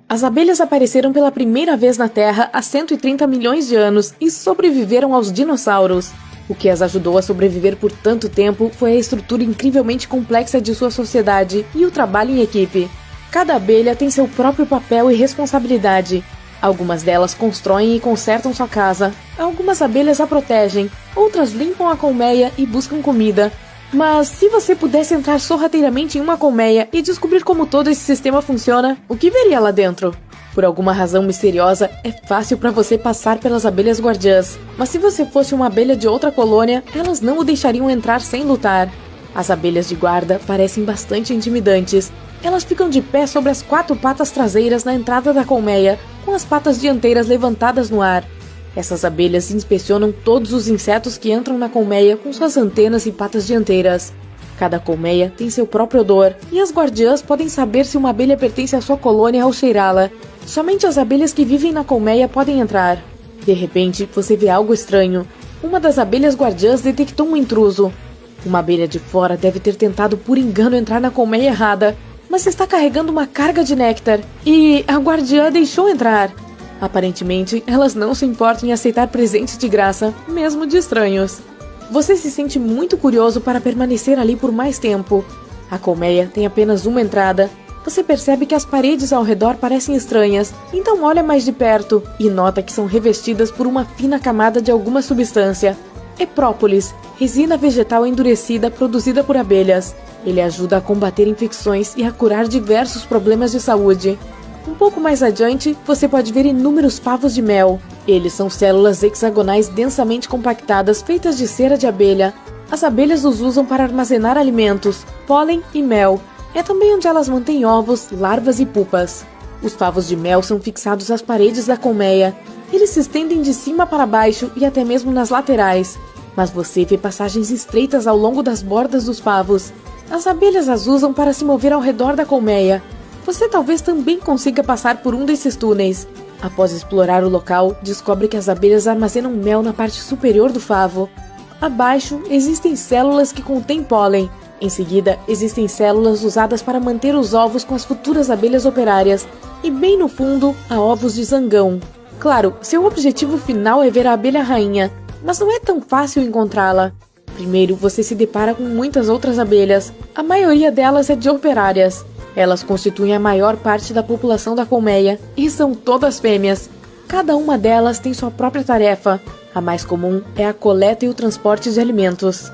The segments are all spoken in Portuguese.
As abelhas apareceram pela primeira vez na Terra há 130 milhões de anos e sobreviveram aos dinossauros. O que as ajudou a sobreviver por tanto tempo foi a estrutura incrivelmente complexa de sua sociedade e o trabalho em equipe. Cada abelha tem seu próprio papel e responsabilidade. Algumas delas constroem e consertam sua casa, algumas abelhas a protegem, outras limpam a colmeia e buscam comida. Mas se você pudesse entrar sorrateiramente em uma colmeia e descobrir como todo esse sistema funciona, o que veria lá dentro? Por alguma razão misteriosa, é fácil para você passar pelas abelhas guardiãs, mas se você fosse uma abelha de outra colônia, elas não o deixariam entrar sem lutar. As abelhas de guarda parecem bastante intimidantes. Elas ficam de pé sobre as 4 patas traseiras na entrada da colmeia, com as patas dianteiras levantadas no ar. Essas abelhas inspecionam todos os insetos que entram na colmeia com suas antenas e patas dianteiras. Cada colmeia tem seu próprio odor, e as guardiãs podem saber se uma abelha pertence à sua colônia ao cheirá-la. Somente as abelhas que vivem na colmeia podem entrar. De repente, você vê algo estranho. Uma das abelhas guardiãs detectou um intruso. Uma abelha de fora deve ter tentado por engano entrar na colmeia errada, mas está carregando uma carga de néctar, e a guardiã deixou entrar. Aparentemente, elas não se importam em aceitar presentes de graça, mesmo de estranhos. Você se sente muito curioso para permanecer ali por mais tempo. A colmeia tem apenas uma entrada. Você percebe que as paredes ao redor parecem estranhas, então olha mais de perto e nota que são revestidas por uma fina camada de alguma substância. É própolis, resina vegetal endurecida produzida por abelhas. Ele ajuda a combater infecções e a curar diversos problemas de saúde. Um pouco mais adiante, você pode ver inúmeros favos de mel. Eles são células hexagonais densamente compactadas feitas de cera de abelha. As abelhas os usam para armazenar alimentos, pólen e mel. É também onde elas mantêm ovos, larvas e pupas. Os favos de mel são fixados às paredes da colmeia. Eles se estendem de cima para baixo e até mesmo nas laterais. Mas você vê passagens estreitas ao longo das bordas dos favos. As abelhas as usam para se mover ao redor da colmeia. Você talvez também consiga passar por um desses túneis. Após explorar o local, descobre que as abelhas armazenam mel na parte superior do favo. Abaixo, existem células que contêm pólen. Em seguida, existem células usadas para manter os ovos com as futuras abelhas operárias. E bem no fundo, há ovos de zangão. Claro, seu objetivo final é ver a abelha rainha, mas não é tão fácil encontrá-la. Primeiro, você se depara com muitas outras abelhas. A maioria delas é de operárias. Elas constituem a maior parte da população da colmeia e são todas fêmeas. Cada uma delas tem sua própria tarefa. A mais comum é a coleta e o transporte de alimentos.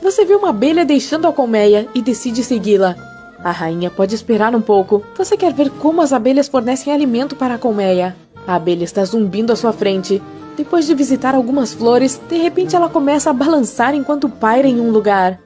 Você vê uma abelha deixando a colmeia e decide segui-la. A rainha pode esperar um pouco. Você quer ver como as abelhas fornecem alimento para a colmeia. A abelha está zumbindo à sua frente. Depois de visitar algumas flores, de repente ela começa a balançar enquanto paira em um lugar.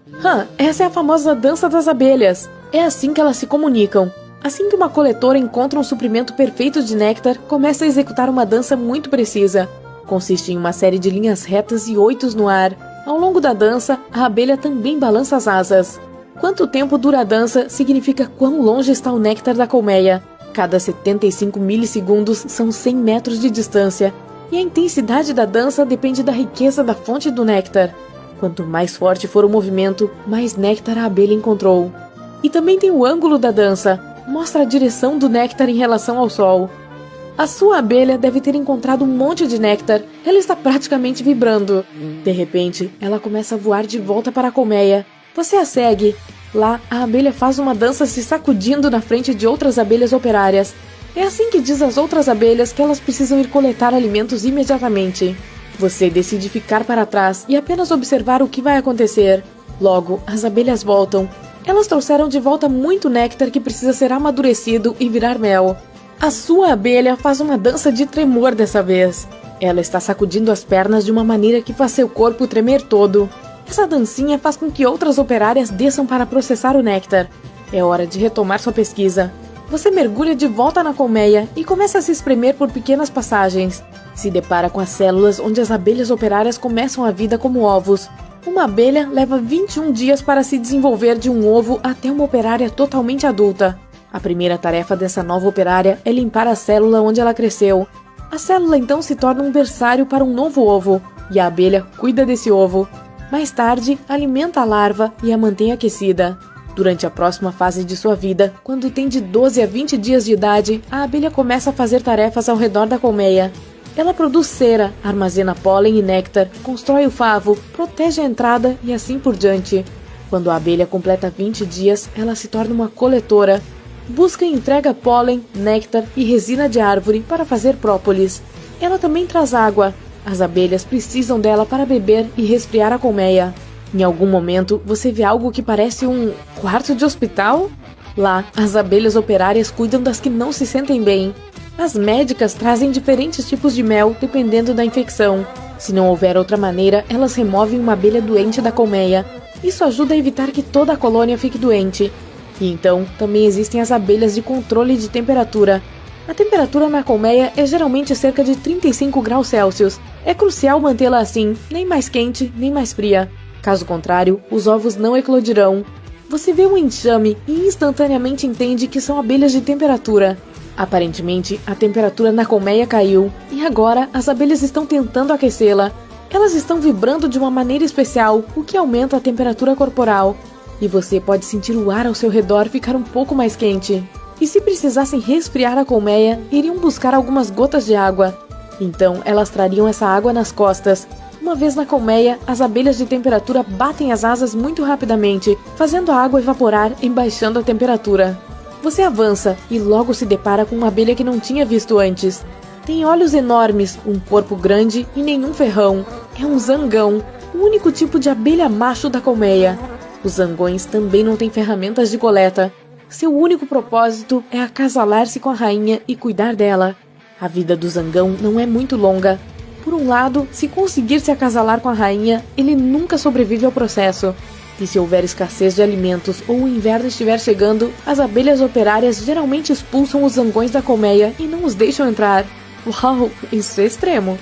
Essa é a famosa dança das abelhas. É assim que elas se comunicam. Assim que uma coletora encontra um suprimento perfeito de néctar, começa a executar uma dança muito precisa. Consiste em uma série de linhas retas e oitos no ar. Ao longo da dança, a abelha também balança as asas. Quanto tempo dura a dança significa quão longe está o néctar da colmeia. Cada 75 milissegundos são 100 metros de distância. E a intensidade da dança depende da riqueza da fonte do néctar. Quanto mais forte for o movimento, mais néctar a abelha encontrou. E também tem o ângulo da dança, mostra a direção do néctar em relação ao sol. A sua abelha deve ter encontrado um monte de néctar, ela está praticamente vibrando. De repente, ela começa a voar de volta para a colmeia. Você a segue. Lá, a abelha faz uma dança se sacudindo na frente de outras abelhas operárias. É assim que diz às outras abelhas que elas precisam ir coletar alimentos imediatamente. Você decide ficar para trás e apenas observar o que vai acontecer. Logo, as abelhas voltam. Elas trouxeram de volta muito néctar que precisa ser amadurecido e virar mel. A sua abelha faz uma dança de tremor dessa vez. Ela está sacudindo as pernas de uma maneira que faz seu corpo tremer todo. Essa dancinha faz com que outras operárias desçam para processar o néctar. É hora de retomar sua pesquisa. Você mergulha de volta na colmeia e começa a se espremer por pequenas passagens. Se depara com as células onde as abelhas operárias começam a vida como ovos. Uma abelha leva 21 dias para se desenvolver de um ovo até uma operária totalmente adulta. A primeira tarefa dessa nova operária é limpar a célula onde ela cresceu. A célula então se torna um berçário para um novo ovo, e a abelha cuida desse ovo. Mais tarde, alimenta a larva e a mantém aquecida. Durante a próxima fase de sua vida, quando tem de 12 a 20 dias de idade, a abelha começa a fazer tarefas ao redor da colmeia. Ela produz cera, armazena pólen e néctar, constrói o favo, protege a entrada e assim por diante. Quando a abelha completa 20 dias, ela se torna uma coletora. Busca e entrega pólen, néctar e resina de árvore para fazer própolis. Ela também traz água. As abelhas precisam dela para beber e resfriar a colmeia. Em algum momento, você vê algo que parece um quarto de hospital? Lá, as abelhas operárias cuidam das que não se sentem bem. As médicas trazem diferentes tipos de mel dependendo da infecção. Se não houver outra maneira, elas removem uma abelha doente da colmeia. Isso ajuda a evitar que toda a colônia fique doente. E então, também existem as abelhas de controle de temperatura. A temperatura na colmeia é geralmente cerca de 35 graus Celsius. É crucial mantê-la assim, nem mais quente, nem mais fria. Caso contrário, os ovos não eclodirão. Você vê um enxame e instantaneamente entende que são abelhas de temperatura. Aparentemente, a temperatura na colmeia caiu, e agora as abelhas estão tentando aquecê-la. Elas estão vibrando de uma maneira especial, o que aumenta a temperatura corporal. E você pode sentir o ar ao seu redor ficar um pouco mais quente. E se precisassem resfriar a colmeia, iriam buscar algumas gotas de água. Então, elas trariam essa água nas costas. Uma vez na colmeia, as abelhas de temperatura batem as asas muito rapidamente, fazendo a água evaporar e baixando a temperatura. Você avança e logo se depara com uma abelha que não tinha visto antes. Tem olhos enormes, um corpo grande e nenhum ferrão. É um zangão, o único tipo de abelha macho da colmeia. Os zangões também não têm ferramentas de coleta. Seu único propósito é acasalar-se com a rainha e cuidar dela. A vida do zangão não é muito longa. Por um lado, se conseguir se acasalar com a rainha, ele nunca sobrevive ao processo. E se houver escassez de alimentos ou o inverno estiver chegando, as abelhas operárias geralmente expulsam os zangões da colmeia e não os deixam entrar. Uau, isso é extremo!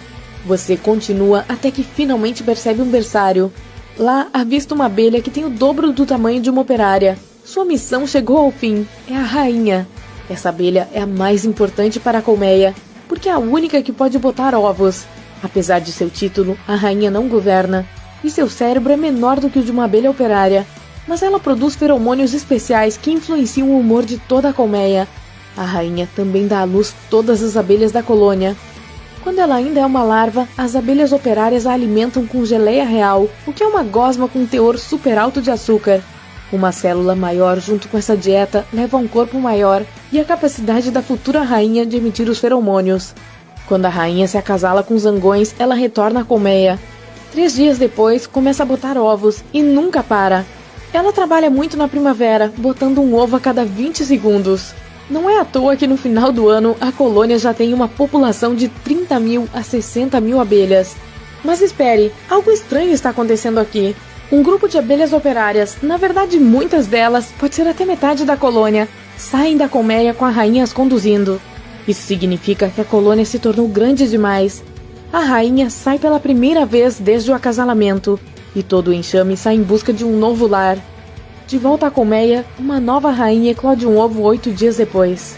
Você continua até que finalmente percebe um berçário. Lá avista uma abelha que tem o dobro do tamanho de uma operária. Sua missão chegou ao fim, é a rainha. Essa abelha é a mais importante para a colmeia, porque é a única que pode botar ovos. Apesar de seu título, a rainha não governa, e seu cérebro é menor do que o de uma abelha operária, mas ela produz feromônios especiais que influenciam o humor de toda a colmeia. A rainha também dá à luz todas as abelhas da colônia. Quando ela ainda é uma larva, as abelhas operárias a alimentam com geleia real, o que é uma gosma com teor super alto de açúcar. Uma célula maior junto com essa dieta leva a um corpo maior e a capacidade da futura rainha de emitir os feromônios. Quando a rainha se acasala com os zangões, ela retorna à colmeia. 3 dias depois, começa a botar ovos e nunca para. Ela trabalha muito na primavera, botando um ovo a cada 20 segundos. Não é à toa que no final do ano, a colônia já tem uma população de 30 mil a 60 mil abelhas. Mas espere, algo estranho está acontecendo aqui. Um grupo de abelhas operárias, na verdade muitas delas, pode ser até metade da colônia, saem da colmeia com a rainha as conduzindo. Isso significa que a colônia se tornou grande demais. A rainha sai pela primeira vez desde o acasalamento, e todo o enxame sai em busca de um novo lar. De volta à colmeia, uma nova rainha eclode um ovo 8 dias depois.